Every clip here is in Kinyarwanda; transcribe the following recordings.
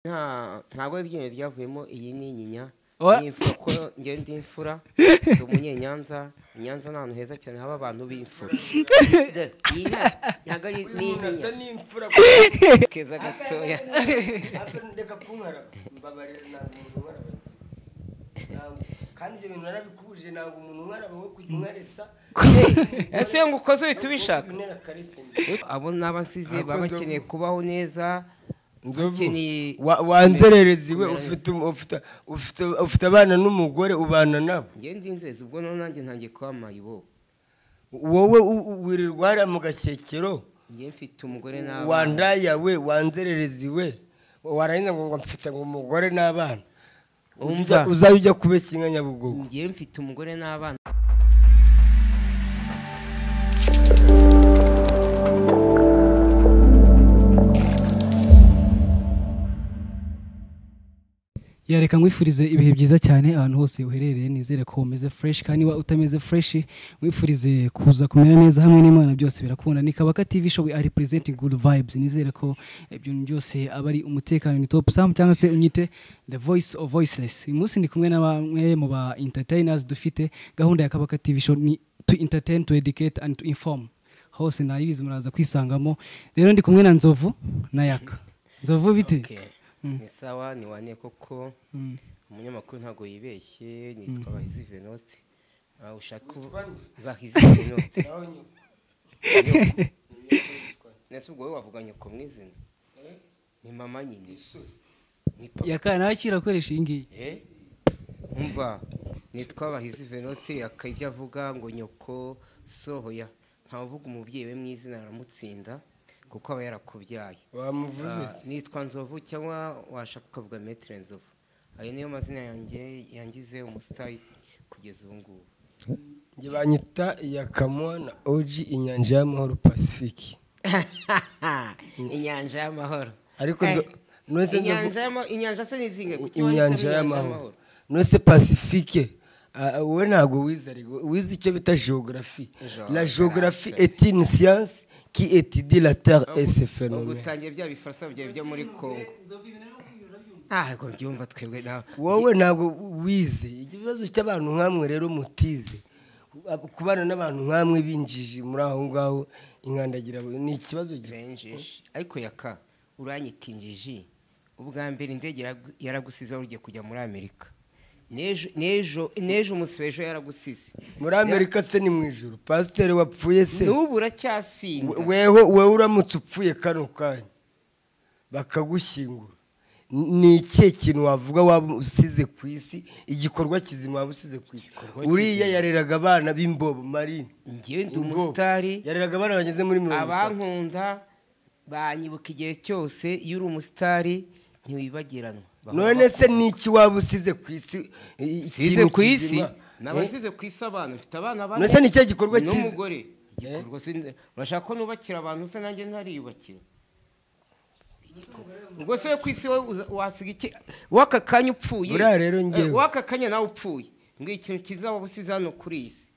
ntabwo iryinyo ryavuyemo iyi ni inyinya Oya. n'imfura ko njye ndi imfura ndi umunyenyanza Nyanza ni ahantu heza cyane haba abantu b'imfura iyi ntabwo ari asa n'inyinya n'imfura keza gatoya ndeka kunkara mbabarira ntabwo umuntu nkara kandi ibyo bintu narabikubuje ntabwo umuntu nkara wowe kujya unkaresa ese ngo ukoze uhita ubishaka intera karese abo n'abasize baba bakeneye kubaho neza wanzerereziwe ufite abana n'umugore ubana nabo njye ndi inzezi ubwo none nanjye ntangiye kuba mayibo wowe wirirwa hariya mu gashyekero njye mfite umugore n'abana wandayawe wanzerereziwe warangiza ngo mfite umugore n'abana umva uzajya ujya kubeshya inka Nyabugogo njye mfite umugore n'abana yareka nkwifurize ibihe byiza cyane ahantu hose uherereye nizere ko umeze fresh kandi niba utameze fresh nkwifurize kuza kumera neza hamwe n'Imana byose birakunda ni Kabaka TV show we are representing good vibes nizere ko ibintu byose aba ari umutekano ni top sam cyangwa se unyite the voice of voiceless uyu munsi ndi kumwe n'abamwe mu ba entertainers dufite gahunda ya Kabaka TV show ni to entertain to educate and to inform hose nayibizi muraza kwisangamo rero ndi kumwe na Nzovu na Yaka Nzovu bite Okay. Ni sawa ni wane koko umunyamakuru ntago yibeshye nitwa Bahizi Venuste ushaka Bahizi Venuste nese ubwo wavuganye ko mwizina ni mama nyine ni papa Yaka nakira akoresha ingi umva nitwa Bahizi Venuste akajya avuga ngo nyoko sohoya ntavuga umubyeyi we mwizina aramutsinda kuko aba yarakubyaye wamuvuze nitwa Nzovu cyangwa washaka kuvuga Maître Nzovu ayo niyo mazina yanjye yangize umusitari kugeza ubu ngubu njye banyita Yakamwa na Oji inyanja y'amahoro Pacifique inyanja y'amahoro ariko nose inyanja se nizinge inyanja y'amahoro nose Pacifique wowe ntabwo wize ariko wize icyo bita géographie la géographie est une science qui étudie la terre et ses phénomènes ugutangiye bya bifarasa byo muri Kongo ko byumva twebwe nawe wowe ntabwo wize ikibazo cy'abantu nkamwe rero mutize kubana n'abantu nkamwe binjije muri aho ngaho inkandagira ni ikibazo gihenjeje ariko Yaka uranyita injiji ubwa mbere indege yaragusize ugiye kujya muri Amerika nejo umusibejo yaragusize muri Amerika se ni mu ijuru pasiteri wapfuye se n'ubu uracyasinda wewe uramutse upfuye kano kanya bakagushyingura ni ikihe kintu wavuga waba usize ku isi igikorwa kizima waba usize ku isi uriya yareraga abana b'imbobo marine njyewe ndi umusitari yareraga abana bageze muri 30 abankunda banyibuka igihe cyose iyo uri umusitari ntiwibagiranwa none se niki waba usize ku isi ikintu ku isi nabasize ku isi abantu mfite abana bane none se ni cyo gikorwa cyiza n'umugore igikorwa urashaka ko nubakira abantu se nanjye ntariyubakira ubwo se ku isi wasiga iki waka kanya upfuye buriya rero njyewe waka kanya nawe upfuye ngo ikintu kiza waba usize hano kuri isi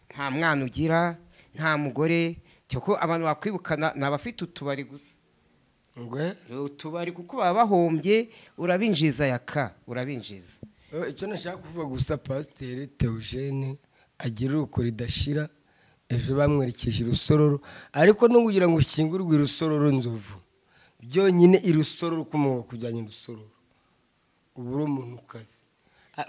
nta mwana ugira nta mugore cyoko abantu bakwibukana ni abafite utubari gusa utubari kuko baba bahombye urabinjiza Yaka urabinjiza icyo nashaka kuvuga gusa pasiteri Theogene agira uruko ridashira ejo bamwerekeje urusororo ariko no kugira ngo ukingurwe urusororo Nzovu byonyine irusororo kumoga kujyanye urusororo uburo umuntu kazi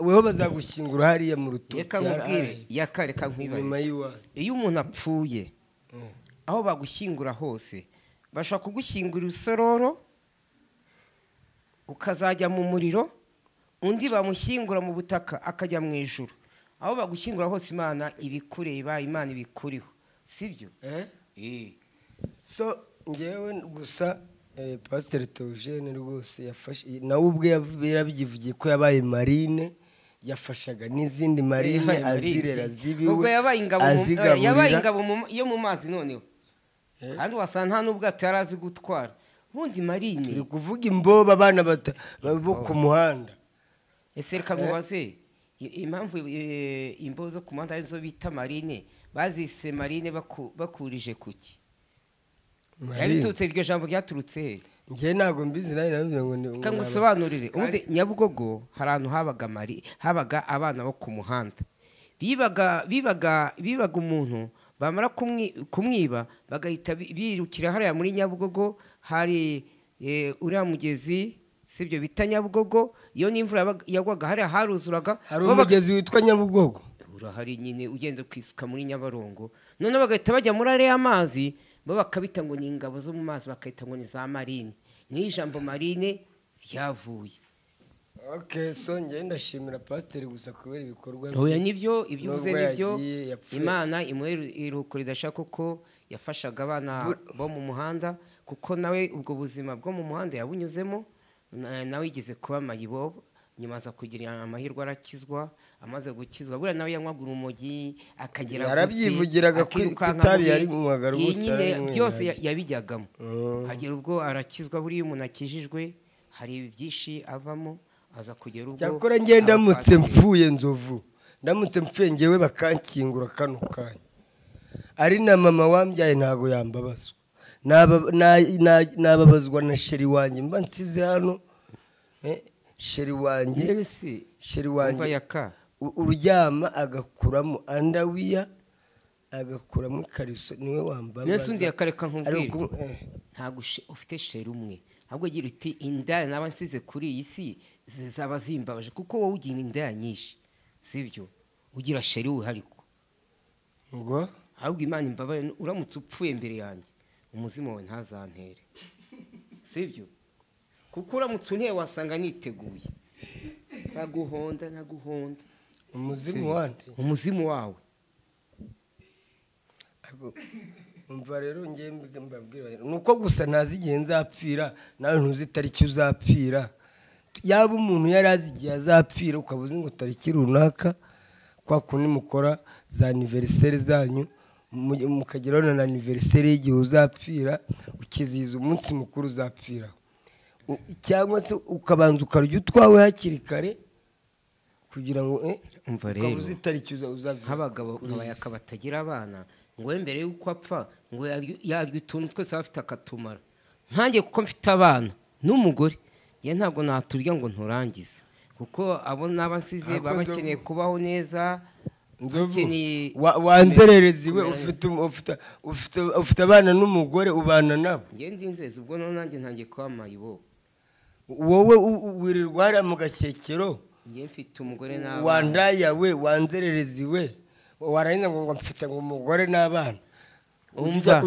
weho bazagushyingura hariya mu rutoki reka nkubwire Yaka reka nkwibaze iyo umuntu apfuye aho bagushyingura hose bashaka kugushyingura urusororo ukazajya mu muriro undi bamushyingura mu butaka akajya mu ijuru aho bagushyingura hose Imana ibikureba Imana ibikuriho sibyo so ngewe gusa pasiteri Theogene rwose yafashe nawe ubwe yarabivugiye ko yabaye marine yafashaga n'izindi marine azirera zibiwe ubwo yabaye ingabo yo mu mazi noneho kandi wasanga nta n'ubwato yari azi gutwara ubundi marine turi kuvuga imboba abana bo ku muhanda ese reka nkubaze impamvu imbobo zo ku muhanda arizo bita marine bazise marine bakurije kuki yabiturutse iryo jambo ryaturutse he njye ntabwo mbizi nawe navuze ngo ni kangusobanurire ubundi Nyabugogo hari ahantu habaga abana bo ku muhanda bibaga umuntu bamara kumwiba bagahita birukira hariya muri Nyabugogo hari uriya mugezi sibyo bita Nyabugogo iyo n'imvura yagwaga hariya haruzuraga hari umugezi witwa Nyabugogo urahari nyine ugenda kwisuka muri Nyabarongo none bagahita bajya muri ariya mazi bo bakabita ngo ni ingabo zo mu mazi bakahita ngo ni za marine n'ijambo marine ryavuye. Okay, so njye ndashimira pasiteri gusa kubera ibikorwa oya nibyo ibyo uvuze nibyo Imana iruko ridashaka ko yafashaga abana bo mu muhanda kuko nawe ubwo buzima bwo mu muhanda yabunyuzemo nawe igeze kuba mayibobo nyuma za kugira amahirwe arakizwa amaze gukizwa buriya nawe yanywaga urumogi akagera yarabyivugiraga kutabi yari mu magaru gusa byose yabijyagamo hagera ubwo arakizwa buriya umuntu akijijwe hari byinshi avamo aza kugera ubwo cyakora ngiye ndamutse mpfuye nzovu ndamutse mpfuye ngewe bakankingura kano kanya ari na mama wambyaye ntago yambabazwa nababazwa na sheri wanjye mba nsize hano sheri wanjye uryama agakuramo andawiya agakuramo ikariso niwe wambabaza nese undi yakareka nkubwire ntago ufite sheri umwe ahubwo gira uti inda naba nsize kuri iyi si zaba zimbabaje kuko wowe ugira inda nyinshi sibyo ugira sheri uhariko ngo ahubwo Imana imbabaye uramutse upfuye imbere yanjye umuzimu wawe ntazantere sibyo kuko uramutse untewe wasanga niteguye naguhonda umuzimu wawe umva rero ngiye mbabwira nuko gusa ntazi igihe nzapfira nawe ntuzi itariki uzapfira yaba umuntu yari azi igihe azapfira ukaba uzi ngo tariki runaka kwa kundi mukora za anniversaire zanyu mukageraho na anniversaire y'igihe uzapfira ukizihiza umunsi mukuru uzapfira cyangwa se ukabanza ukarya utwawe hakiri kare kugira ngo ukabuze itariki uzavira nk'abagabo bayaka batagira abana ngo mbere yuko apfa ngo yarya utuntu twese bafite akatumara ntange kuko mfite abana n'umugore ye ntabwo naturya ngo nturangize kuko abo n'abansize baba bakeneye kubaho neza wanzererezi we ufite abana n'umugore ubana nabo ngiye ndinzeze ubwo none nanjye ntangiye kuba mayibo wowe wirirwa hariya mu gashyekero ngiye mfite umugore n'abana wandaya we wanzererezi we warangiza ngo mfite ngo umugore n'abana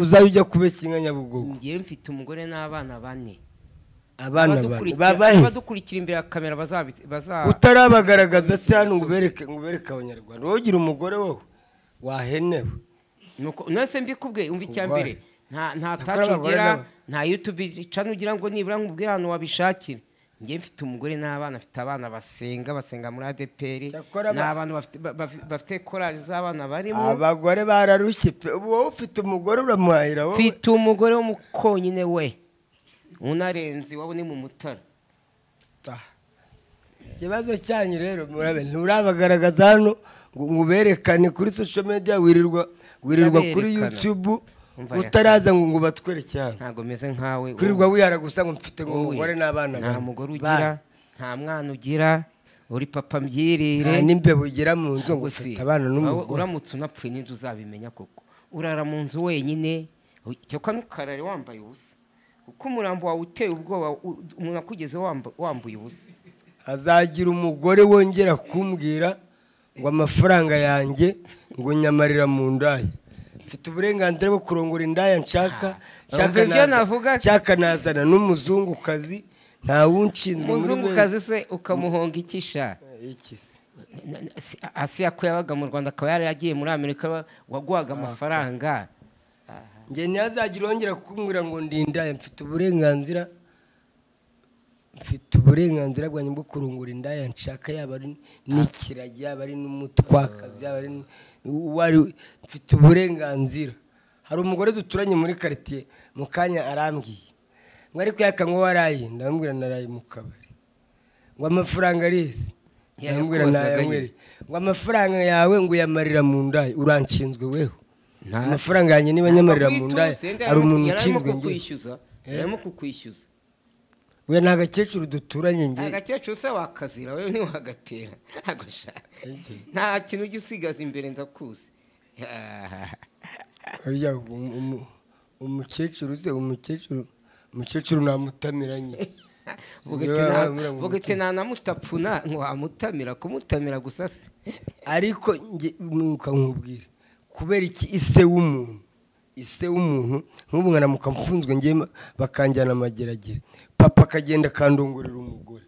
uzajya ujya kubeshya inka Nyabugogo ngiye mfite umugore n'abana bane abana badukurikira imbere ya kamera utarabagaragaza se hano ngo ubereke abanyarwanda wowe ugira umugore wowe wahenewe nuko nase mbikubwe umva icyambere nta tacugira nta YouTube channel ugira ngo nibura nkubwira hano wabishakira ngiye mfite umugore n'abana afite abana basenga muri ADPR n'abantu bafite korali z'abana barimo abagore bararushye pe wowe ufite umugore uramuhahira wowe mfite umugore w'umukonyine we unarenzi wabo ni mu Mutara ikibazo cyanyu rero murabe nturabagaragaza hano ngo uberekane kuri social media wirirwa kuri YouTube utaraza ngo batwereke hano ntago meze nkawe kwirirwa wiyara gusa ngo mfite ngo umugore n'abana nta mugore ugira nta mwana ugira uri papa mbyirire n'imbebo ugira mu nzu ngo ufite abana n'umugore uramutse unapfuye n'inzu uzabimenya koko urara mu nzu wenyine cyoko nukarare wambaye ubusa uko umurambo wawe uteye ubwoba umuntu akugeze wambuye ubusa azagira umugore wongera kumbwira ngo amafaranga yanjye ngo nyamarira mu ndaya mfite uburenganzira bwo kurongora indaya nshaka nazana n'umuzungukazi nta wunshinzwe umuzungukazi se ukamuhonga ikisha Asiya ko yabaga mu Rwanda akaba yari yagiye muri Amerika waguhaga amafaranga njye ntiyazagira wongera kumbwira ngo ndindaya mfite uburenganzira bwanjye bwo kurongora indaya nshaka yaba ari n'ikiragi yaba ari n'umutwakazi yaba ari mfite uburenganzira hari umugore duturanye muri quartier mu kanya arambwiye ngo ariko yakanywa waraye ndamubwira naraye mu kabari ngo amafaranga arese ndamubwira nayamwere ngo amafaranga yawe ngo yamarira mu ndaya uranshinzwe weho amafaranga yanjye niba nyamarira mu nda hari umuntu unshinzwe yarimo kukwishyuza we nta gakecuru duturanye nge agakecuru se wakazira wewe ntiwagatera agushaka nta kintu ujya usigaza imbere ndakuzi umukecuru namutamiranye vuga iti ntanamutapfuna ntiwamutamira kumutamira gusa se ariko nkubwire kubera iki ise w'umuntu nk'ubu nkanamuka mfunzwe ngewe bakanjyana amageragere papa akagenda akandongorera umugore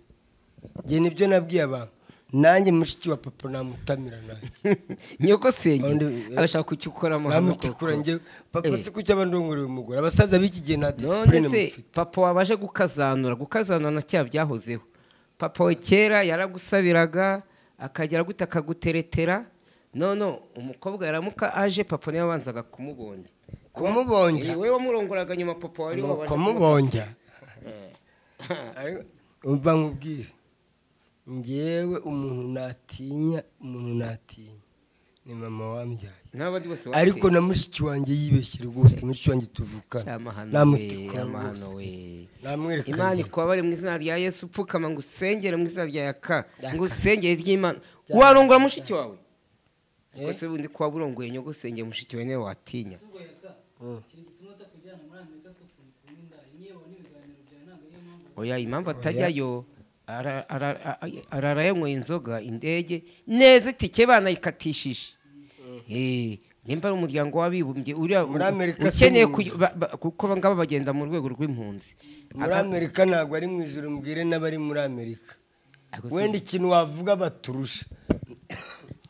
ngewe nibyo nabwiye abantu nanjye mushiki wa papa namutamira nanjye nyoko senge arashaka kucyukoramo namutikura ngewe papa si kucyo abandongorera umugore abasaza b'iki gihe nta disipurine mufite papa wabaje gukazanura na cya byahozeho papa we kera yaragusabiraga akagera gute akaguteretera none umukobwa yaramuka aje papa niwe wabanzaga kumubonja wowe wamurongoraga nyuma papa wari wabaje kumubonja umva nkubwire ngewe umuntu natinya ni mama wambyaye ariko na mushiki wanjye yibeshye rwose mushiki wanjye tuvukana namahano we Imana ikubabare mu izina rya Yesu upfukama ngo usengere mu izina rya Yaka ngo usengere ry'Imana warongora mushiki wawe ariko se bundi kwa burongoye nyogo sengere mushiki wawe niwe watinya oya impamvu atajyayo ararayanyweye inzoga indege neza itike banayikatishije nimba ari umuryango w'abibumbye ukeneye kuko ngaba bagenda mu rwego rw'impunzi muri Amerika ntabwo ari mu ijoro mbwire n'abari muri Amerika wenda ikintu wavuga baturusha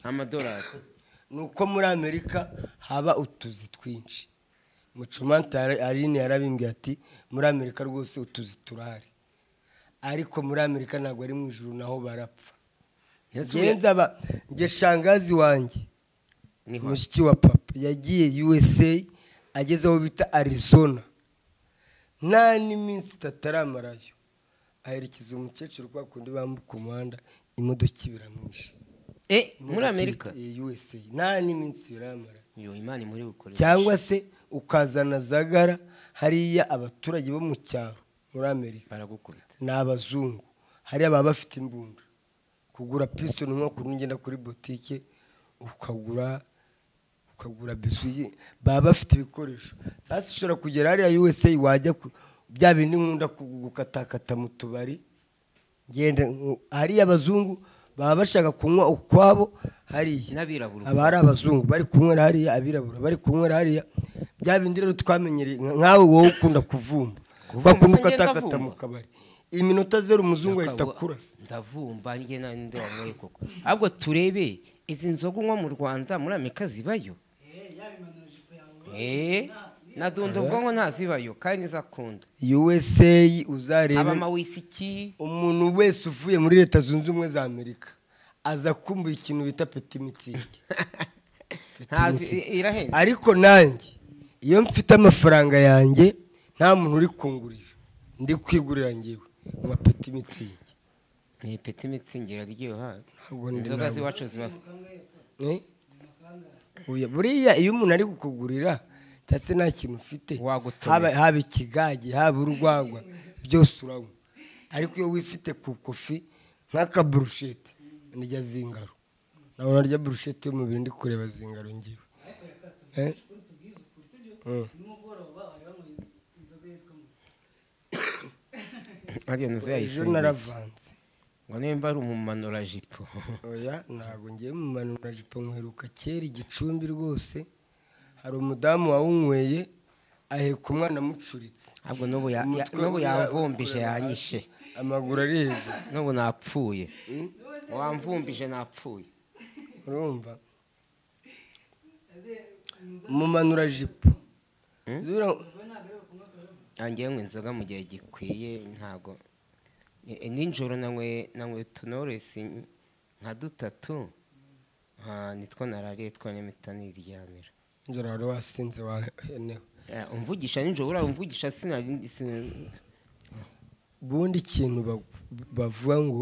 amadolari ni uko muri Amerika haba utuzi twinshi mucumanta Aline yarabimbwiye ati muri Amerika rwose utuzi turahari ariko muri Amerika ntabwo ari mu ijuru naho barapfa nge shangazi wanjye mushiki wa papa yagiye USA ageze aho bita Arizona nta n'iminsi itaramarayo aherekeza umukecuru kwa kundi bambuka umuhanda imodoka ibiramwishe muri Amerika USA nta n'iminsi biramara Imana muri gukoresha cyangwa se ukazana zagara hariya abaturage bo mu cyaro muri Amerika baragukubita ni abazungu hariya baba bafite imbunda kugura piston nko kurungenda kuri boutique ukagura bisuye baba bafite ibikoresho sasa ushobora kugera hariya USA wajya bya bindi nkunda gukatakata mu tubari ngende hariya abazungu baba bashaka kunywa ukwabo hariya abari abazungu bari kunywera hariya abirabura bari kunywera hariya bya bindi rero twamenyereye nkawe wowe ukunda kuvumba bakunda ukatakata mu kabari iminota zero umuzungu ahita kurasa ndavumba njye nande wamwe koko ahubwo turebe izi nzoga unywa mu Rwanda muri Amerika zibayo nadundo ubwonko ntazibayo kandi nzakunda USA uzarebe abama wisiki umuntu wese uvuye muri Leta Zunze Ubumwe za Amerika aza kumbuye ikintu bita petit mitsingi ariko nanjye iyo mfite amafaranga yanjye nta muntu uri kungurira ndi kwigurira ngewe nka petit mitsingi ni petit mitsingi iraryoha inzoga ziwacu ziba buriya iyo umuntu ari kukugurira cyase nta kintu ufite haba ikigage haba urwagwa byose uranywa ariko iyo wifite ku kofi nk'aka burushete nijya zingaro nawe narya burushete yo mu biri ndi kureba zingaro ngewe ejo naravanze ngo nimba ari umumanurajipo oya ntabwo ngiye mu manurajipo nkweruka kera igicumbi rwose hari umudamu wawunyweye aheka umwana amucuritse ahubwo n'ubu yamvumbije yanyishe amaguru ari hejuru n'ubu napfuye wamvumbije napfuye urumva umumanurajipo ngewe nywa inzoga mu gihe gikwiye ntabwo nijoro nanywe tunoresi nka dutatu nitwo narariye twanyamita niryamira nijoro wari wasinze wahenewe umvugisha nijoro uriya umvugisha sinabindi ubundi ikintu bavuga ngo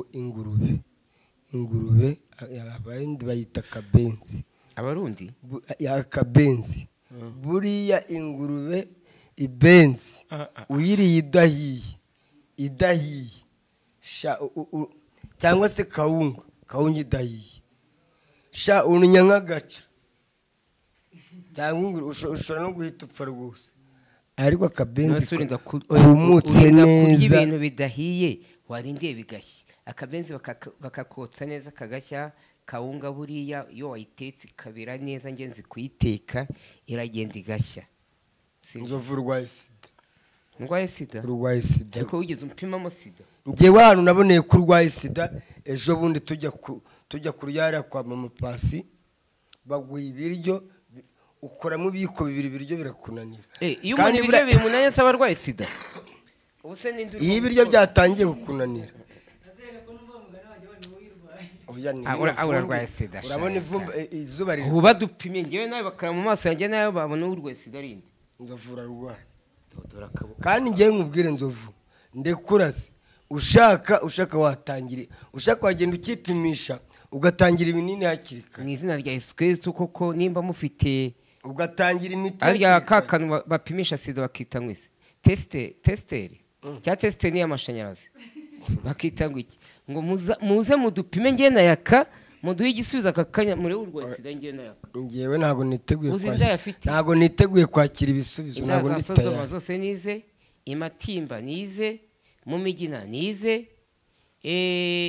ingurube abandi bayita akabenzi abarundi akabenzi buriya ingurube ibenzi uyiriye idahiye cyangwa se kawunga idahiye sha ununya nk'agaca cyangwa ushobora no guhita upfa rwose ariko akabenzi kumutse neza ibintu bidahiye warindiye bigashya akabenzi bakakotsa neza kagashya kawunga buriya iyo wayitetse ikabira neza ngenzi kuyiteka iragenda igashya inzovu urwaye sida ariko wigeze umpimamo sida njyewe hano naboneye ko urwaye sida ejo bundi tujya kuryara kwa mama Pasi baguha ibiryo ukoramo ibiyiko bibiri ibiryo birakunanira iyo umuntu ibiryo bimunaniye se aba arwaye sida iyo ibiryo byatangiye kukunanira urarwaye sida urabona izuba riri ubu badupimye ngewe nawe bakara mu maso yanjye nawe babona urwaye sida rindi inzovu urarwaye kandi ngewe nkubwire inzovu ndekuraze ushaka watangira ushaka wagenda ukipimisha ugatangira ibinini hakiri kare mu izina rya Yesu Kristo koko nimba mufite ugatangira imiti arya kakanu bapimisha sida bakita ngwise testere cya testere ni amashanyarazi bakita ngwiki ngo muze mudupime ngiye nayaka muduhe igisubizo akakanya muri urwaye sida ngiye nayaka ngewe ntago niteguye kwakira ibisubizo ntago nitaya zose nize imatimba nize mu migina nize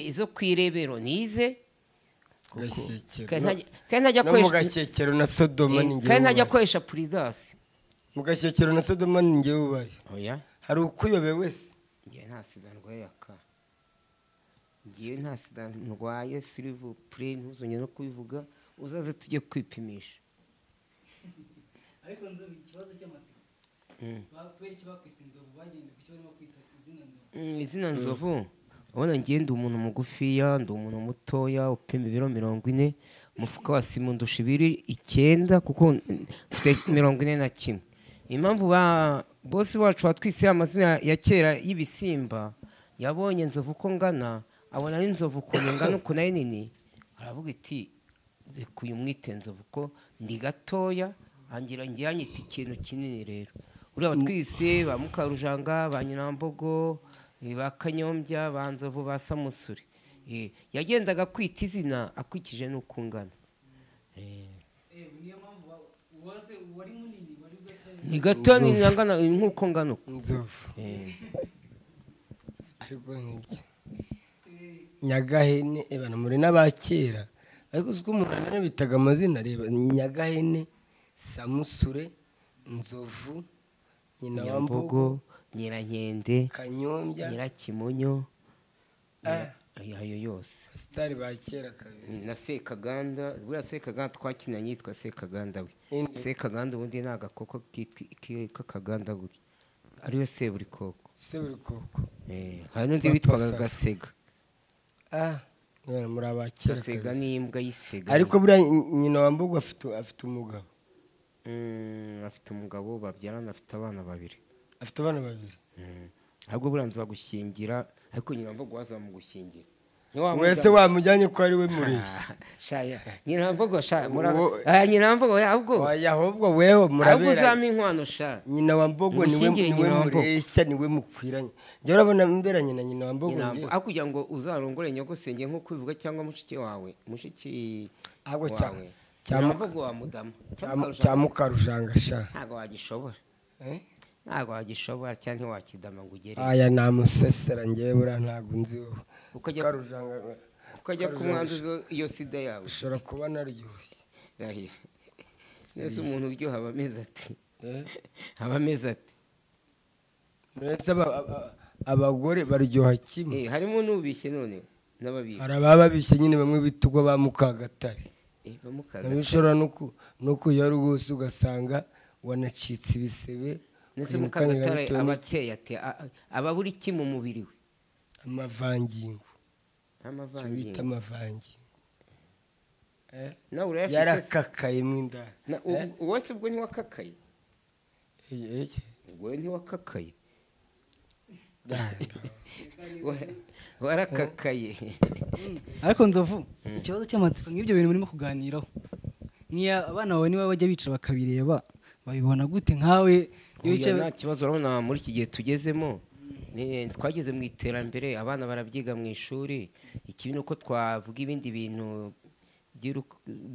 izo kwirebero nize mu gashyekero na Sodoma ni ngewe kandi ntajya akoresha puridasi mu gashyekero na Sodoma ni ngewe ubaye hari ukuyobe wese ngewe nta sida ndwaye aka ngewe nta sida ndwaye sirivu pure ntuzongere no kubivuga uzaze tujye kwipimisha ariko nzovu ikibazo cy'amatsiko kubera iki bakwise inzovu bagenda ku cyo barimo kwita izina nzovu ubona ngenda umuntu mugufiya ndi umuntu mutoya upima ibiro 40 umufuka wa sima ndusha ibiri 9 kuko mfite 41 impamvu ba bosi wacu watwise amazina ya kera y'ibisimba yabonye nzovu ko ngana abona ari nzovu ko ngana uko nayo nini aravuga iti kuyu mwite nzovu ko ndi gatoya angira ngiye anyita ikintu kinini rero uriya batwise ba Mukarujanga ba Nyinambogo ba Kanyombya ba Nzovu ba Samusuri yagendaga kwita izina akwikije n'uko ngana ni gato ni ngana nk'uko ngana nzovu ariko Nyagahene ebana muri n'abakera ariko uko umuntu bitaga amazina reba Nyagahene Samusure Nzovu Nyinambogo Nyirankende Kanyombya Nyirakimonyo ayo yose sitari ba kera kabisa na Sekaganda buriya Sekaganda twakinanye yitwa Sekaganda we Sekaganda ubundi ni agakoko k'akaganda buri ariwe Seburikoko hari n'undi witwaga Gasega muri abakera Gasega n'imbwa y'isega ariko buriya nyina wa Mbogo afite umugabo afite umugabo babyarana afite abana babiri ahubwo buriya nzagushyingira ariko nyina Mbogo wazamugushyingira wese wamujyanye ko ari we mureshya shaya nyina Mbogo nyina Mbogo ahubwo weho murabera uzama inkwano sha nyina wa Mbogo niwe mureshya niwe mukwiranye njye urabona imberanye na nyina wa Mbogo akugira ngo uzarongore nyogosenge nko kwivuga cyangwa mushiki wawe ahubwo Mbogo wa Mudama cya Mukarujanga sha ntago wagishobora cyangwa ntiwakidama ngo ugere aya namusesera ngewe buriya ntago nzi ukajya kumwanduza iyo sida yawe ushobora kuba naryoshye rahira nese umuntu uryoha aba ameze ati nese abagore baryoha kimwe harimo n'ubishye none n'ababishye hari ababishye nyine bamwe bitugwa ba Mukagatare bishobora no kujya rwose ugasanga wanacitse ibisebe nese Mukagatare abakeye ati aba buri ki mu mubiri we amavangingo bita amavangingo nawe urayafite yarakakaye mu indani wese ubwo ntiwakakaye ubwo ntiwakakaye warakakaye ariko Nzovu ikibazo cy'amatsiko nk'ibyo bintu murimo kuganiraho niya abana bawe niba bajya bicara bakabireba babibona gute nkawe nta kibazo urabona muri iki gihe tugezemo twageze mu iterambere abana barabyiga mu ishuri ikibi ni uko twavuga ibindi bintu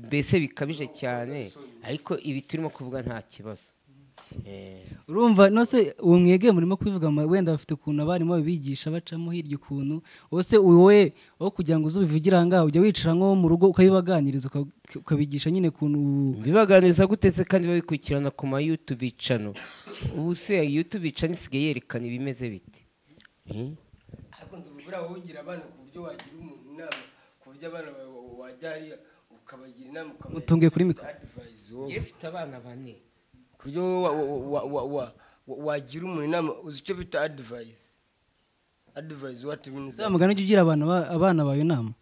mbese bikabije cyane ariko ibi turimo kuvuga nta kibazo urumva nose uwo mwege murimo kubivuga wenda bafite ukuntu abarimu babigisha bacamo hirya ukuntu wose wowe aho kugira ngo uzubivugira aha ngaha ujya wicara nko mu rugo ukabibaganiriza ukabigisha nyine ukuntu bibaganiriza gutetse kandi babikurikirana ku ma YouTube channel ubu se YouTube channel isigaye yerekana ibimeze bite ariko ndubura wowe ugira abana ku buryo wagira umuntu inama ku buryo abana wajya hariya ukabagira inama mutunge kuri mikoro yefite abana bane kuryo wagira umuntu inama uzi icyo bita advice what means za mugana ujye ugira abana bayo inama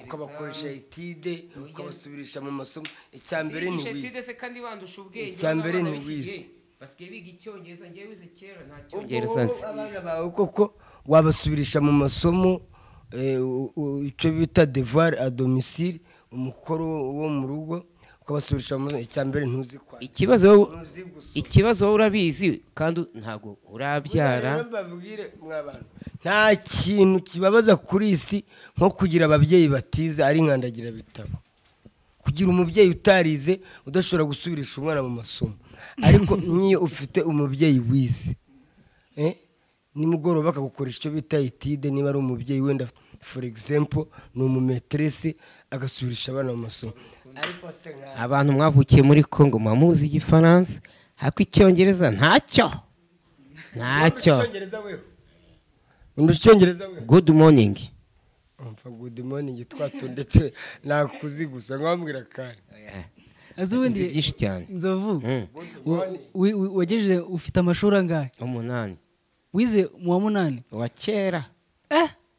ukabakoresha etide ukabasubirisha mu masomo icyambere ni wize kandi bandusha ubwenge icyambere ni wize basigaye biga icyongereza ngiye wize kera nta cyongereza nzi abana bawe koko wabasubirisha mu masomo icyo bita devoir à domicile umukoro wo mu rugo ukabasubirisha mu icyambere ntuzi kwa ikibazo wowe urabizi kandi ntago urabyara mbabwire mwabana nta kintu kibabaza kuri isi nko kugira ababyeyi batize ari nkandagira bitabo kugira umubyeyi utarize udashobora gusubirisha umwana mu masomo ariko niyo ufite umubyeyi wize nimugoroba bakagukoresha icyo bita etide niba ari umubyeyi wenda for example ni umumetrese agasubirisha abana mu masomo abantu mwavukiye muri Congo mwamuzi igifaransa ariko icyongereza ntacyo Icyongereza we good morning good morning twatondetse nakuzi gusa ngambwira kare azubundi byinshi cyane nzovu wagejeje ufite amashuri angahe 8 wize mu wa 8 wa kera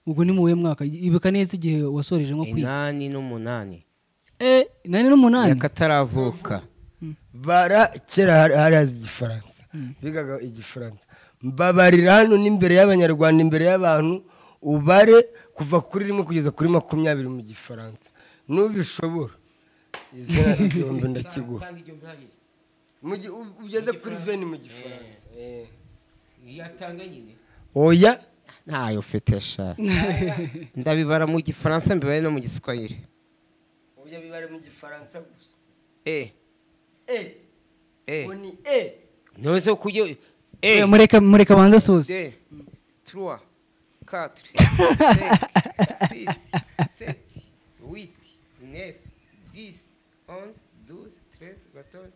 ubwo ni muwe mwaka ibuka neza igihe wasoreje nko kwiga 8 n'umunani 8 n'umunani yakataravuka bara kera hari azi igifaransa bigaga igifaransa mbabarira hano n'imbere y'abanyarwanda imbere y'abantu ubare kuva kuri 1 kugeza kuri 20 mu gifaransa nubishobora izina ryombe ndakiguha ugeze kuri 20 mu gifaransa yatanga nyine oya ntayo fetesha ndabibara mu gifaransa mbibare no mu giswahili oya bibare mu gifaransa gusa oni nose kujye mureka banza soze 3 4 5 6 7 8 9 10 11 12 13 14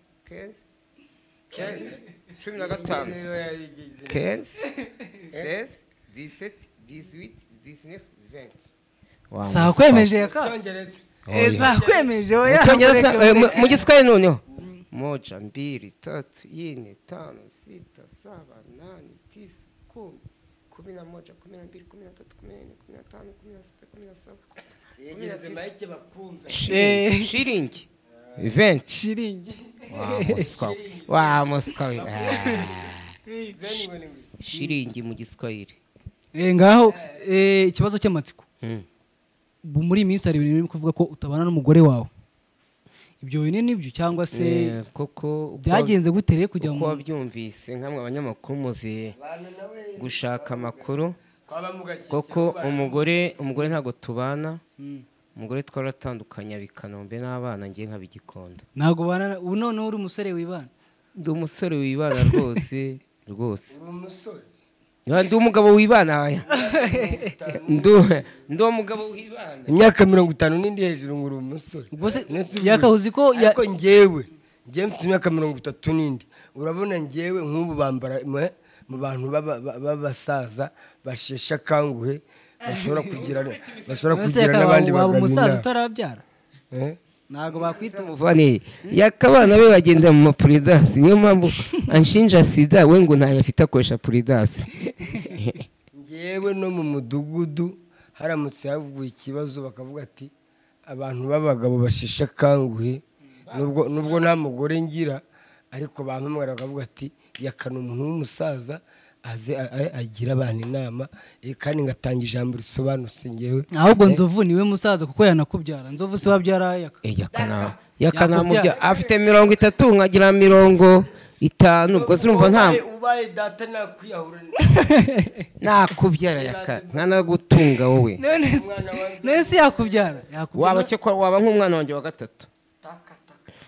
15 15 16 17 18 19 20 sawa kwemeje yaka sawa kwemeje oya mu giswahili noneho 1 2 3 4 5 6 7 8 9 10 11 12 13 14 15 16 17 yegereze maike bakumva shilingi 20 shilingi wa Moscow shilingi mu giswahili ngaho ikibazo cy'amatsiko muri minsi ari ibintu kuvuga ko utabana n'umugore wawe ibyo bintu nibyo cyangwa se koko byagenze gutere kujya mu wabyumvise nkamwe abanyamakuru muzi gushaka amakuru koko umugore ntago tubana umugore twaratandukanye bikanombe n'abana ngiye nk'abigikondo ntago bana none uri umusore wibana ndi umusore wibana rwose ndi umugabo wibana ndi umugabo wibana imyaka 50 n'indi hejuru nguru umusore yakahuzi ko ariko njyewe mfite imyaka 30 n'indi urabona njyewe nk'ubu bambara mu bantu b'abasaza bashesha kanguhe bashobora kugira n'abandi bagabo umusaza utarabyara ntago bakwita umuvane yakabana be bagenda mu mapuridasi niyo mpamvu anshinja sida we ngo ntayafite akoresha puridasi njyewe no mu mudugudu haramutse havuye ikibazo bakavuga ati abantu b'abagabo bashesha kanguhe nubwo nta mugore ngira ariko bampamagara bakavuga ati yakana umuntu w'umusaza aze agira abantu inama kandi ngatanga ijambo risobanutse ngewe ahubwo Nzovu niwe musaza kuko yanakubyara. Nzovu se wabyara yakanamubya afite 30 nkagira 50 ubwo zurumva nta ubaye data nakwiyahura nakubyara nkana gutunga wowe none se yakubyara waba cyo waba nk'umwana wanjye wa gatatu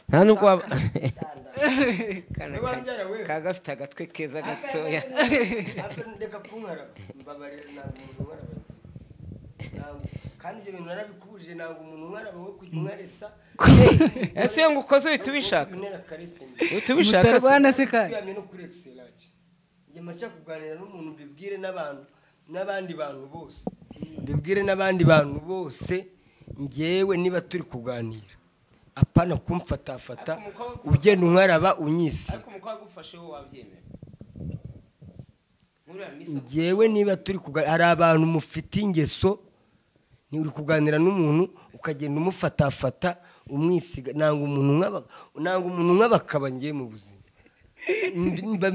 nta nubwo waba kagafite agatwe keza gatoya ndeka kunkara mbabarira ntabwo kandi ibyo bintu narabikubuje ntabwo umuntu umwaraba we kumwaresa ese ngo ukoze uhita ubishaka mutarwana se kandi no kuri excellence njye macha kuganira n'umuntu mbibwire n'abandi bantu bose mbibwire n'abandi bantu bose ngewe niba turi kuganira apana kumfatafata ugenda unkaraba unyisi ariko umukobwa ufashe wo wabyemera ngewe niba turi kuganira hari abantu mufite ingeso ni uri kuganira n'umuntu ukagenda umufatafata umwisiga nanga umuntu nk'abakaba ngiye mu buzima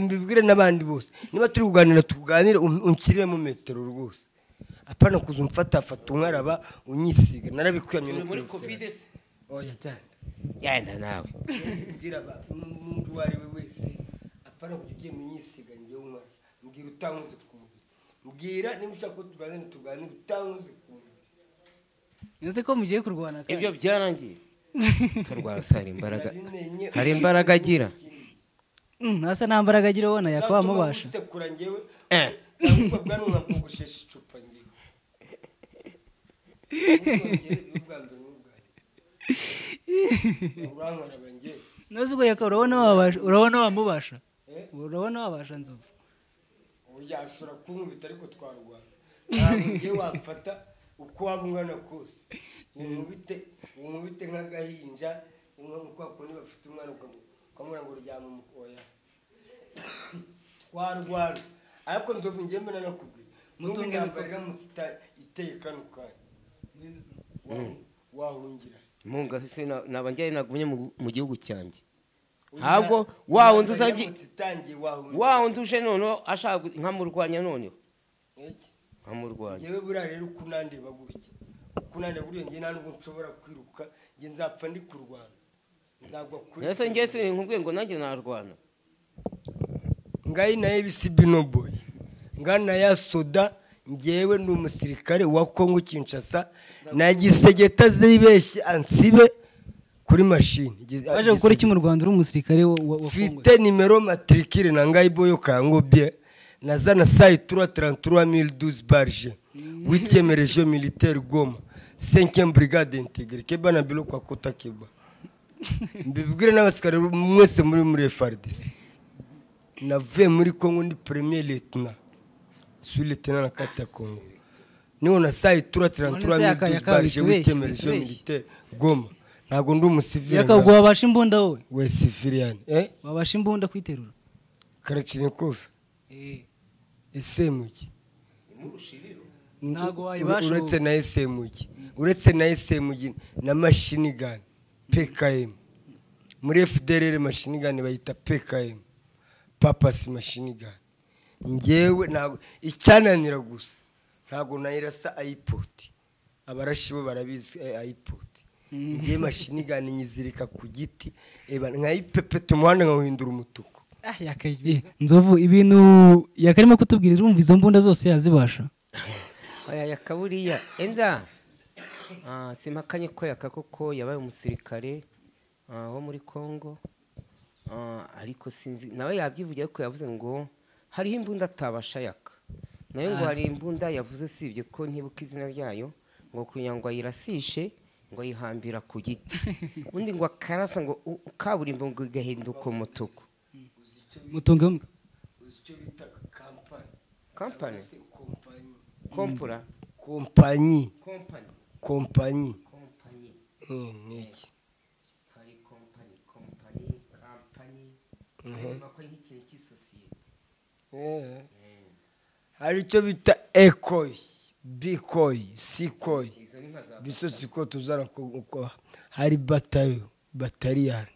mbibwire n'abandi bose niba turi kuganira tuganire unshyiremo metero rwose apana kuza umfatafata unkaraba unyisiga narabikwiyamye no muri covid oya cyane yenda nawe mbwira n'undi wari we wese apana kujya unyisiga ngewe umara mbwira utanguze ku mubiri mbwira niba ushaka ko tuganire utanguze ku mubiri nzi ko mugiye kurwana kandi ibyo byarangiye turwasa hari imbaraga agira ntasa nta mbaraga agira ubona yakaba mubasha sekura ngewe cyangwa bwa nunga kugushesha icupa ngewe urankaraba ngewe nose ubwo yakaba urabona wabasha Nzovu oya ashobora kunkubita ariko twarwana ntabwo ngewe wamfata uko waba ungana kose umubite nk'agahinja nk'uko kundi bafite umwana ukamubona ngo uryama umukoya twarwana ariko Nzovu ngewe mbona nakubwira mutunge mikorera iteye kano kanya wahungira munga se naba njye nagumye mu gihugu cyanjye ahubwo wawundi uzabye wawundi uje noneho ashaka nkamurwanya noneho nkamurwanya yewe buriya rero uko unandeba gutya ngewe nta nubwo nshobora kwiruka nge nzapfa ndi kurwana nzagwa kuri ese ngewe se nkubwiye ngo nanjye narwana ngayi naye bisibino boy ngana ya soda ngewe ni umusirikare wa Kongo Kinshasa na gisegeta zibeshye ansibe kuri machine aje gukora iki mu Rwanda uri umusirikare wa Kongo fite numero matricule na ngayi boyo kango bien nazana sai 33012 barge 8e région militaire Goma 5e brigade intégrée keba na bilo kwa kota keba mbibwire n'abasikare mwese muri FARDC navuye muri Kongo ndi premier lieutenant sur lieutenant na kata Kongo niho na sai 33012 barge 8e région militaire Goma ntago ndi umusivile yakagwa wabasha imbunda wowe we civilian wabasha imbunda kwiterura Karachnikov esemuki ntago wayibasha uretse na esemuki na machine gun PKM muri FDLR machine gun bayita PKM papas machine gun ngewe ntago icyananira gusa ntago nayirasa iPod abarashi bo barabizi iPod ngiye machine gun nyizirika ku giti nka ipepeta umuhanda nkawuhindura umutuku yakaye Nzovu ibintu yakarimo kutubwira urumva izo mbunda zose yazibasha aya yakaburiya enda simakanye ko yakakoko yabaye umusirikare wo muri Kongo ariko sinzi nawe yabyivugiye ko yavuze ngo hari imbunda atabasha yaka nayo ngo hari imbunda yavuze sibye ko ntibuka izina ryayo ngo kunyangwa yirasishe ngo yihambira ku giti undi ngo akarasa ngo kaburimbo ngo gahinduka umutuku mutunga uzicyo bita company niki hari company ko nk'ikintu cy'isosiyete hari icyo bita ekoy bikoy sikoy biso siko tuzara ko hari bataliyani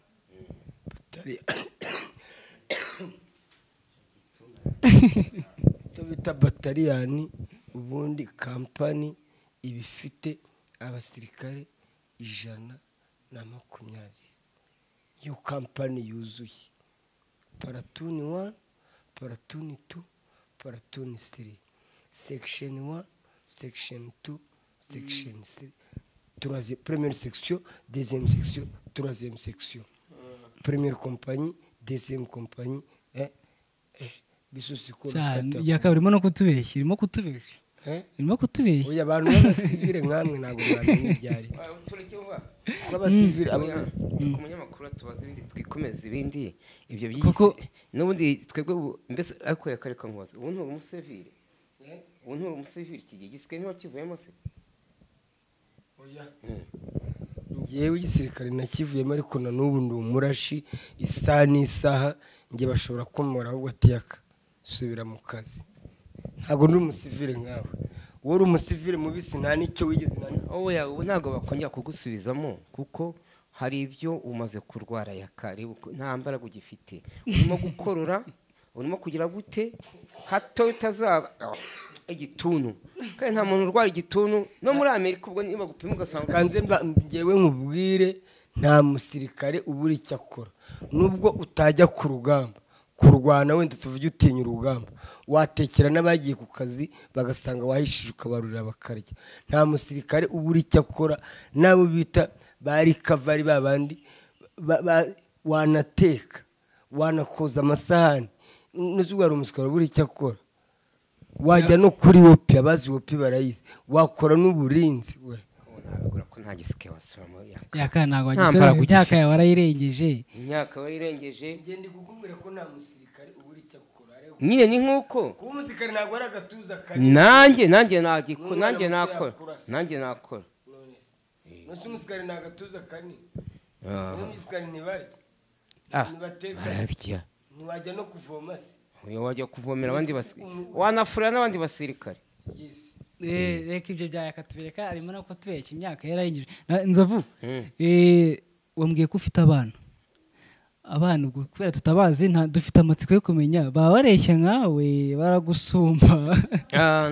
icyo bita bataliyani. Ubundi kampani ibifite abasirikare 120. iyo kampani yuzuye. Platoon 1, Platoon 2, Platoon 3, Section 1, Section 2, Section 3, première section, deuxième section, troisième section. Première compagnie, deuxième compagnie, biso sikora cyane yakabirimo no kutubeshya irimo kutubeshya irimo kutubeshya oya abantu b'abasivile nkamwe ntabwo mwamenye ibyari turekewa abasivile umunyamakuru tubaza ibindi twikomeza ibindi ibyo by'isi n'ubundi twebwe mbese ariko yakareka nkoza ubu nturi umusivile ubu nturi umusivile iki gihe gisike niho kivuyemo se oya ngewe igisirikare nakivuyemo ariko na n'ubu ndi umurashi isaha n'isaha nge bashobora kumura ahubwo atiyaka subira mu kazi ntabwo ndi umusivile nkawe wowe uri umusivile mubisi nta n'icyo wigeze oya ubu ntabwo bakongera kugusubizamo kuko hari ibyo umaze kurwara yakare nta mbaraga ugifite urimo gukorora urimo kugira gute hato utazaba igituntu kandi nta muntu urwara igituntu no muri Amerika ubwo niba gupima ugasanga kanze ngewe nkubwire nta musirikare ubura icyo akora nubwo utajya ku rugamba kurwana wenda tuvuge utinya urugamba watekera n'abagiye ku kazi bagasanga wahishije ukabarurira bakarya nta musirikare ubura icyo akora nabo bita bari kavari babandi wanateka wanakoza amasahani n'uzugwa ari umusirikare ubura icyo akora wajya no kuri wopi abazi wopi barayizi wakora n'uburinzi we ntabwo ko nta gisike wasubiramo yakana wagisora imyaka yawe warayirengeje imyaka warayirengeje ngende kukubwira ko nta musirikare ubura icyo akora nyine ni nkuko kuba umusirikare ntabwo ari agatuza nanjye nakora nose umusirikare ni agatuza kanini umusirikare ntibarya bararya ntiwajya no kuvoma se wajya kuvomera abandi wanafurira n'abandi basirikare reka ibyo byayakatubireka arimo no kutubeshya imyaka yararengeje nzovu wambwiye ko ufite abana ubwo kubera tutabazi dufite amatsiko yo kumenya baba bareshya nkawe baragusumba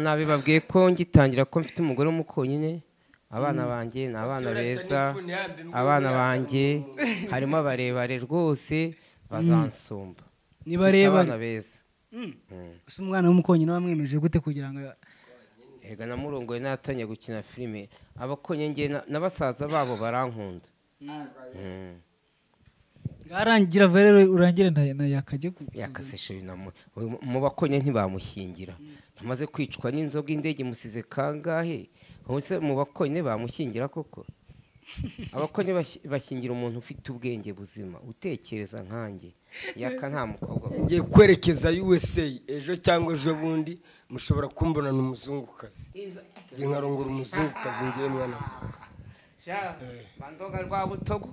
nabibabwiye ko ngitangira ko mfite umugore w'umukonyine abana banjye ni abana beza abana banjye harimo abarebare rwose bazansumba ni barebare abana beza gusa umwana w'umukonyine wamwemeje gute kugira ngo ega namurongoye natangiye gukina filime abakonye nge n'abasaza babo barankunda ngarangira rero urangire na yakajye yakaseshe mu bakonye ntibamushyingira amaze kwicwa n'inzoga indege musize kangahe hose mu bakonye bamushyingira koko abakonye bashyingira umuntu ufite ubwenge buzima utekereza nkanjye yaka nta mukobwa ngiye kwerekeza USA ejo cyangwa ejo bundi mushobora kumbona n'umuzungukazi ngiye nkarongora umuzungukazi ngiye mwana bandoga rwa butogo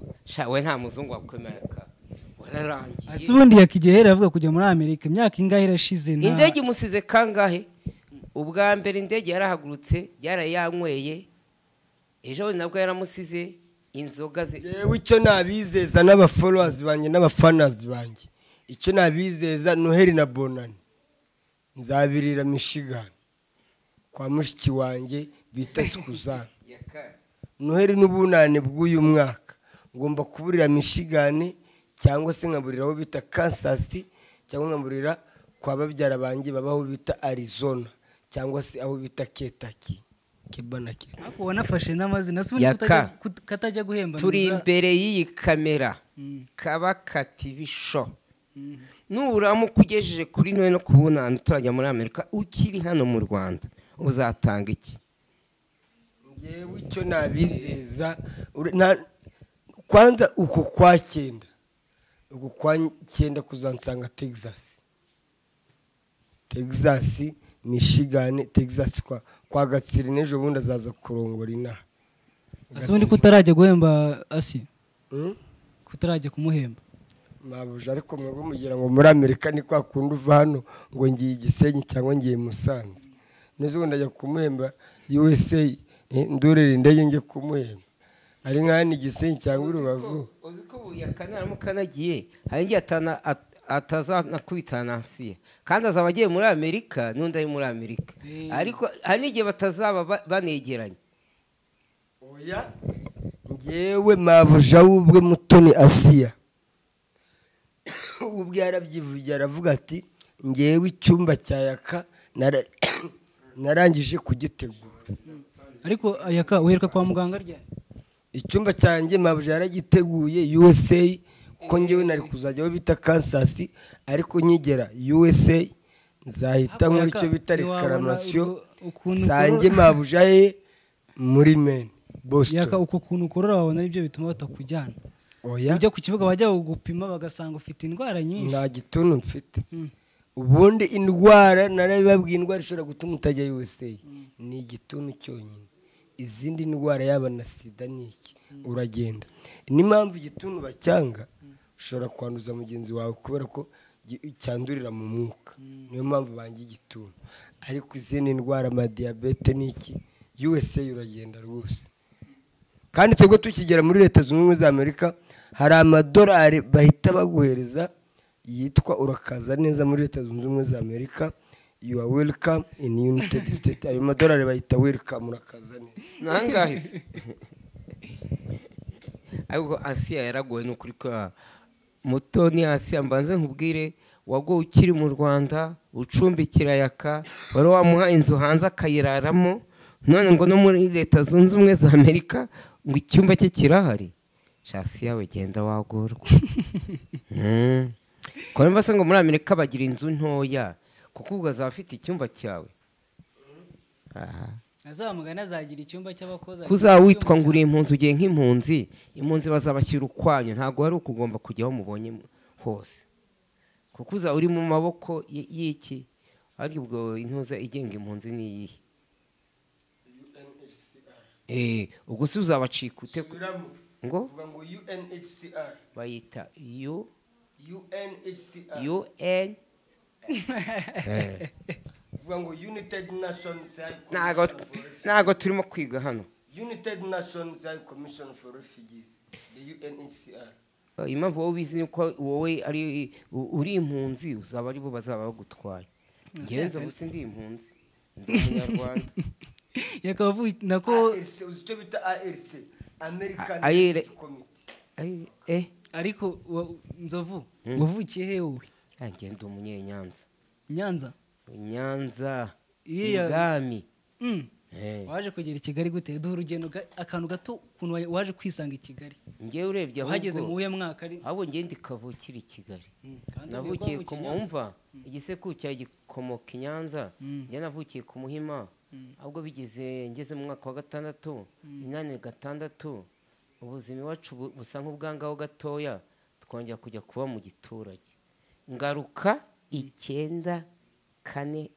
we nta muzungu wakwemereka wararangiye ase ubundi yakigehera avuga kujya muri Amerika imyaka ingahe irashize indege musize kangahe ubwa mbere indege yarahagurutse yarayanyweye ejo nabwo yaramusize inzoga ze yewe icyo nabizeza n'abafollowers banjye n'abafans banjye icyo nabizeza Noheli na Bonani nzabirira Michigan kwa mushiki wanjye bita Sukuzana Noheli n'ubunane bw'uyu mwaka ngomba kuburira Michigan cyangwa se nkaburira aho bita Kansas cyangwa nkaburira kwa babyara banjye babaho bita Arizona cyangwa se aho bita Kentucky ako wanafashe n'amazina katajya guhemba turi imbere y'iyi kamera Kabaka TV show nuramuka ugejeje kuri Noheli no kubunana turajya muri Amerika ukiri hano mu Rwanda uzatanga iki ngewe icyo nabizeza kwanza uko kwa cyenda kuzansanga Texas Michigan Texas kwa Gatsiri n'ejo bundi azaza kurongora inaha asubundi kutarajya guhemba asi kutarajya kumuhemba mabuje ariko mwebwe mugira ngo muri Amerika ni kwa kundi uva hano ngo ngiye Gisenyi cyangwa ngiye Musanze n'ejo bundi ajya kumuhemba USA ndurira indege nge kumuhemba ari nk'ani Gisenyi cyangwa Rubavu uzi ko yakana mukanagiye hari ngiye atazanakubitana na Asiya kandi azaba agiye muri Amerika n'undi ari muri Amerika ariko hari n'igihe batazaba banegeranye. oya ngewe mabuja w'ubwe Mutoni Asiya ubwe yarabyivugiye aravuga ati ngewe icyumba cya Yaka narangije kugitegura. ariko Yaka uheruka kwa muganga ryari? Icyumba cyanjye mabuja yaragiteguye USA kuko ngewe nari kuzajyaho bita Kansas ariko nkigera USA nzahita nkora icyo bita reclamation sange mabuja ye muri Maine Boston. Yaka uko kuntu ukorora wabona aribyo bituma batakujyana? oya ujya ku kibuga bajya kugupima bagasanga ufite indwara nyinshi. nta gituntu mfite. ubundi indwara narabibabwiye indwara ishobora gutuma utajya USA ni igituntu cyonyine. izindi ndwara yaba na sida n'iki uragenda. n'impamvu igituntu bacyanga ushobora kwanduza mugenzi wawe kubera ko cyandurira mu mwuka, niyo mpamvu bangi igituntu. ariko izindi ndwara amadiyabete n'iki USA uragenda rwose. kandi twebwe tukigera muri Leta Zunze Ubumwe za Amerika hari amadolari bahita baguhereza yitwa urakaza neza muri Leta Zunze Ubumwe za Amerika, you are welcome in United States. ayo madolari bahita welcome urakaza neza. nangahe se ariko Asiya yaragoye n'ukuri kwa Mutoni Asiya. mbanze nkubwire wago ukiri mu Rwanda ucumbikira Yaka wari wamuha inzu hanze akayiraramo, none ngo no muri Leta Zunze Ubumwe za Amerika ngo icyumba cye kirahari. Asiya we genda wagorwa. Kwa mbese ngo muri Amerika bagira inzu ntoya kuko ubwo azaba afite icyumba cyawe. azamugana azagira icyumba cy'abakozi. Kuzaba witwa ngo uri impunzi ugiye nk'impunzi, impunzi bazabashyira ukwanyu, ntabwo ari ukugomba kujya aho mubonye hose kuko uzaba uri mu maboko y'iki. ariko ubwo intuza igenga impunzi ni iyihe? ubwo si uzabacika ute ngo UNHCR bayita UNHCR UN uvuga ngo United Nations ntago turimo kwiga hano. United Nations High Commission for Refugees, the UNHCR. impamvu wowe ubizi nuko wowe ari uri impunzi uzaba ari bo bazaba bagutwaye. ngenza gusa ndi impunzi ndi umunyarwanda. yakavuye nako uzicyo bita ARC American Committee. ariko Nzovu wavukiye he wowe? ngenda umunyenyanza. Nyanza Ibwami. waje kugera i Kigali gute? duha urugendo akantu gato ukuntu waje kwisanga i Kigali. ngewe urebye ahubwo uhageze mu uye mwaka ari ahubwo ngende kavukira i Kigali. navukiye ku Muhumva, igisekuru cya gikomoka i Nyanza. njye navukiye ku Muhima, ahubwo ngeze mu mwaka wa 6 inani 6 ubuzima iwacu busa nk'ubwangaho gatoya, twongera kujya kuba mu giturage. ngaruka 9 4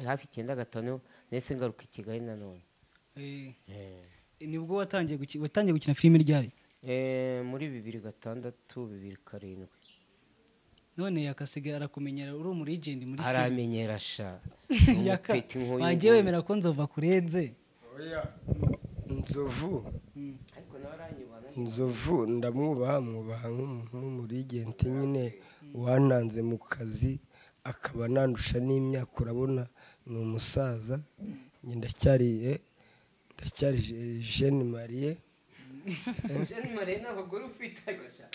hafi 9 5 nese ngaruka i Kigali nanone. nibwo watangiye gukina filime ryari? muri 2006 2007. none yakasigaye arakumenyera uri umu legend muri filime. aramenyera sha. wagiye wemera ko Nzova kurenze? oya Nzovu ndamwubaha nk'umuntu w'umurigenti nyine wananze mu kazi akaba nandusha n'imyaka. urabona ni umusaza, ndacyari Jeune Marie. Jeune Marie n'abagore ufite gasha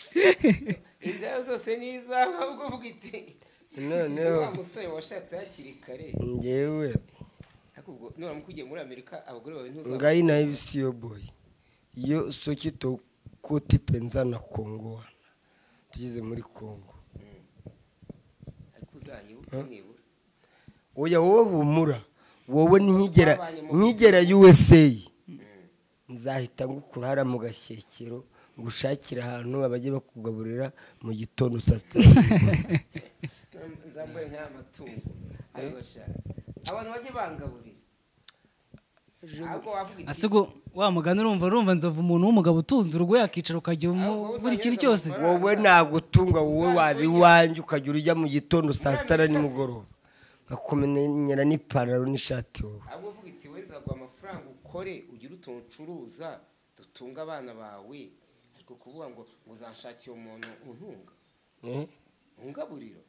inzara zose n'izawe ahubwo uvuga iti noneho wa musore washatse hakiri kare. ngewe ubwo nuramukugiye muri Amerika abagore bawe ntuzaba ngai na ibisiyo boy iyo soki to koti penza na Kongo wana tugize muri Kongo. ariko uzanyibuka nibura. oya wowe humura, wowe nkigera USA nzahita ngukura hara mu gashyekero ngushakira ahantu abajye bakugaburira mu gitondo saa 6. nzambaye nk'amatungo ariko sha abantu bajye bangaburira. asigo wa mugani urumva Nzovu umuntu w'umugabo utunze urugo yakicara ukajya buri kintu cyose. wowe nagutunga wowe wabiwanje ukajya urya mu gitondo saa 6 nimugoroba ngakumenyera n'ipantaro n'ishati. wowe ahubwo uvuga iti we nzaguha amafaranga ukore ugira utuntu ucuruza dutunga abana bawe, ariko kuvuga ngo uzanshakira umuntu untunga. ungaburiro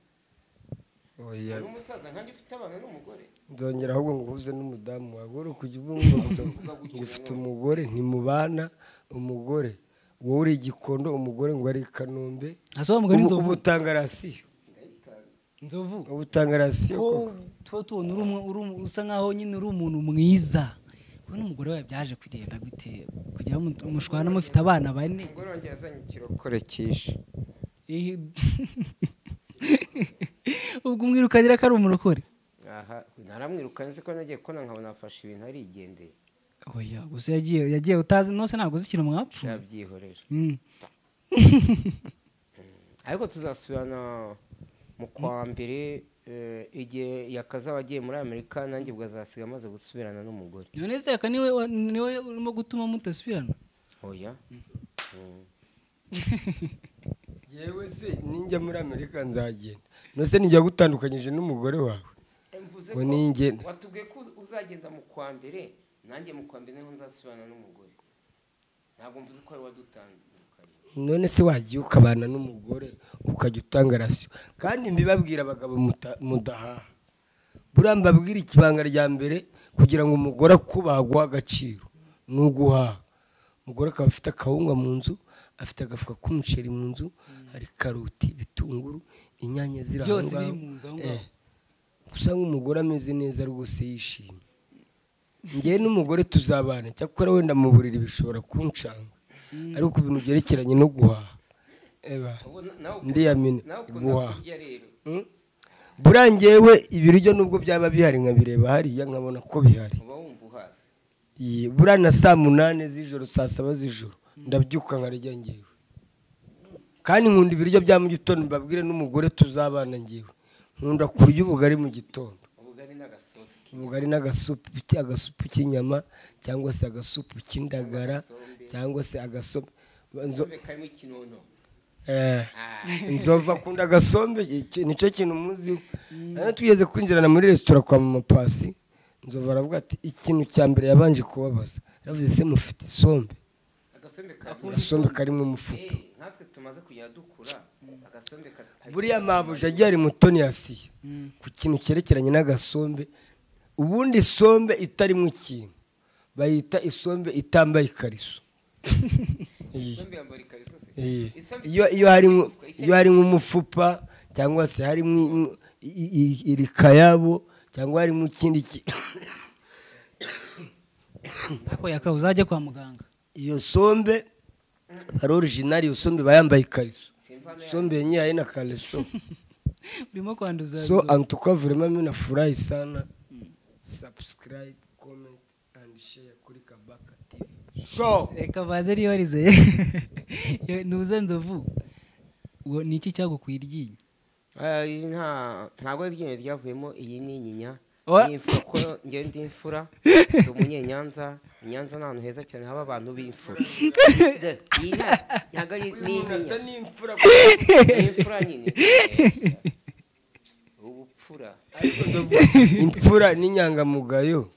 oya n'umusaza nkanjye ufite abana n'umugore nzongera ahubwo ngo uhuze n'umudamu wawe uri kujya ubumva gusa ngo ufite umugore ntimubana umugore wowe uri igikondo umugore ngo ari i Kanombe ubu utanga rasiyo nzovu ubu utanga rasiyo tuba tubona usa nkaho nyine uri umuntu mwiza we n'umugore wawe byaje kugenda gute kugira umushwana mufite abana bane umugore wanjye yazanye ikirokore cyishe ubwo umwirukanira ko ari umurokore aha naramwirukanye ko nagiye kubona nkabona afashe ibintu arigendeye oya gusa yagiye utazi nose ntabwo uzikira mwapfu yabyihorera ariko tuzasubirana mu kwa mbere igihe yakaza abagiye muri Amerika nanjye ubwo azasiga amaze gusubirana n'umugore none se yaka niwe urimo gutuma mutasubirana oya yewe se ninjya muri Amerika nzagenda nose nijya gutandukanyije n'umugore wawe ngo ningenda watubwiye ko uzagenza mu kwa mbere nanjye mu kwa mbere niho nzasubirana n'umugore ntabwo mvuze ko ari wadutandukanye none se wagiye ukabana n'umugore ukajya utanga rasiyo kandi mbibabwira abagabo mudahaha buriya mbabwira ikibanga rya mbere kugira ngo umugore akubaha agaciro ni uguhaha umugore akaba afite akawunga mu nzu afite agafuka k'umuceri mu nzu hari karoti ibitunguru inyanya ziri aho byose biri mu nzu aho ngaho gusa nk'umugore ameze neza rwose yishimye ngewe n'umugore tuzabana cyakora wenda mu buriri bishobora kuncanga ariko ibintu byerekeranye no guhaha ndiyamine guhaha buriya ngewe ibiryo nubwo byaba bihari nkabireba hariya nkabona ko bihari buriya na saa 8 z'ijoro saa 7 z'ijoro ndabyuka nkarya ngewe kandi nkunda ibiryo bya mu gitondo mbabwire n'umugore tuzabana ngewe nkunda kurya ubugari mu gitondo ubugari n'agasupu k'inyama cyangwa se agasupu k'indagara cyangwa se agasobe nzova akunda agasombe nicyo kintu muzi tugeze kwinjirana muri resitora kwa mama Pasi nzova aravuga ati ikintu cya mbere yabanje kubabaza yavuze se mufite isombe agasombe karimo umufuka buriya mabuja agiye ari mutoni yasiye ku kintu cyerekeranye n'agasombe ubundi isombe itarimo ikintu bayita isombe itambaye ikariso iyo hari nk'umufupa cyangwa se harimo irikayabo cyangwa harimo ikindi ako yaka uzajya kwa muganga iyo sombe ari original iyo sombe bayambaye ikariso sombe yenyewe na kariso urimo kwanduza so antuka vraiment mimi nafurahi sana subscribe comment and share kuri Kabaka TV show reka baze ribarize nuza nzovu ni iki cyagukuye iryinyo ntabwo iryinyo ryavuyemo iyi ni inyinya n'imfura ko njye ndi imfura ndi umunyenyanza inyanza ni ahantu heza cyane haba abantu b'imfura iyi ntabwo ari n'imfura nyine ubupfura imfura n'inyangamugayo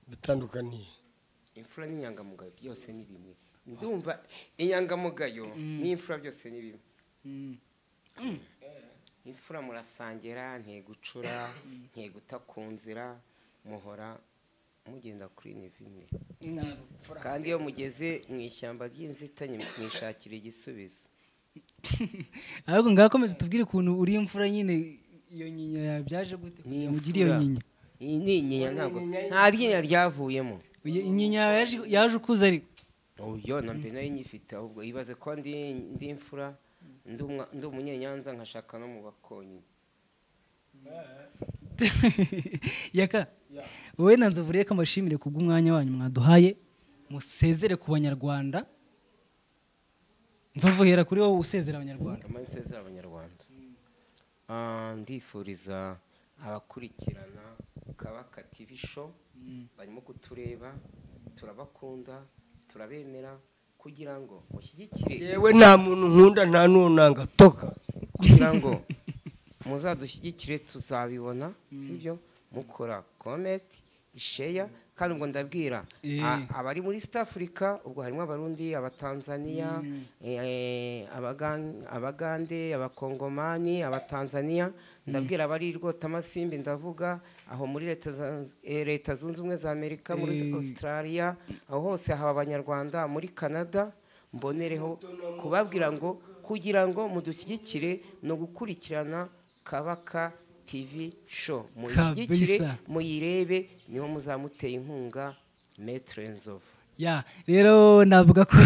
bitandukaniye imfura n'inyangamugayo byose ni bimwe ndumva inyangamugayo n'imfura byose ni bimwe imfura murasangira ntegucura nteguta ku nzira muhora mugenda kuri nivimwe kandi iyo mugeze mu ishyamba ry'inzitane mwishakira igisubizo ariko ngakomeza tubwire ukuntu uri imfura nyine iyo nyinya yabyaje gute mugira iyo nyinya iyi ni inyinya nta ryinyo ryavuyemo inyinya yaje ukuze ariko oyo na mbere nayo nyifite ahubwo ibaze ko ndi imfura ndi umunyenyanza nkashaka no mu bakonyi yaka wowe na nzovu reka mbashimire kubw'umwanya wanyu mwaduhaye musezere ku banyarwanda nzovu hera kuri wowe usezera abanyarwanda nsezera abanyarwanda ndifuriza abakurikirana Kabaka TV show barimo kutureba turabakunda turabemera kugira ngo mushyigikire yewe nta muntu nkunda nta n'unanga toka kugira ngo muzadushyigikire tuzabibona sibyo mukora comment share kandi ubwo ndabwira abari muri East Africa ubwo harimo abarundi abatanzania abagande abakongomani abatanzania ndabwira abari rwota amasimbi ndavuga aho muri leta zunze ubumwe za Amerika muri Australia aho hose haba abanyarwanda muri Canada mbonereho kubabwira ngo kugira ngo mudushyigikire no gukurikirana Kabaka TV show muyishyigikire muyirebe niho muzamuteye inkunga Maître Nzovu rero navuga ko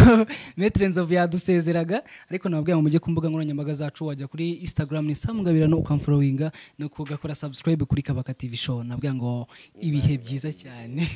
Maître Nzovu yadusezeraga ariko nababwiye ngo mujye ku mbuga nkoranyambaga zacu wajya kuri Instagram ni Samugabirano ukamfollowinga no kugakora subscribe kuri Kabaka TV show nababwiye ngo ibihe byiza cyane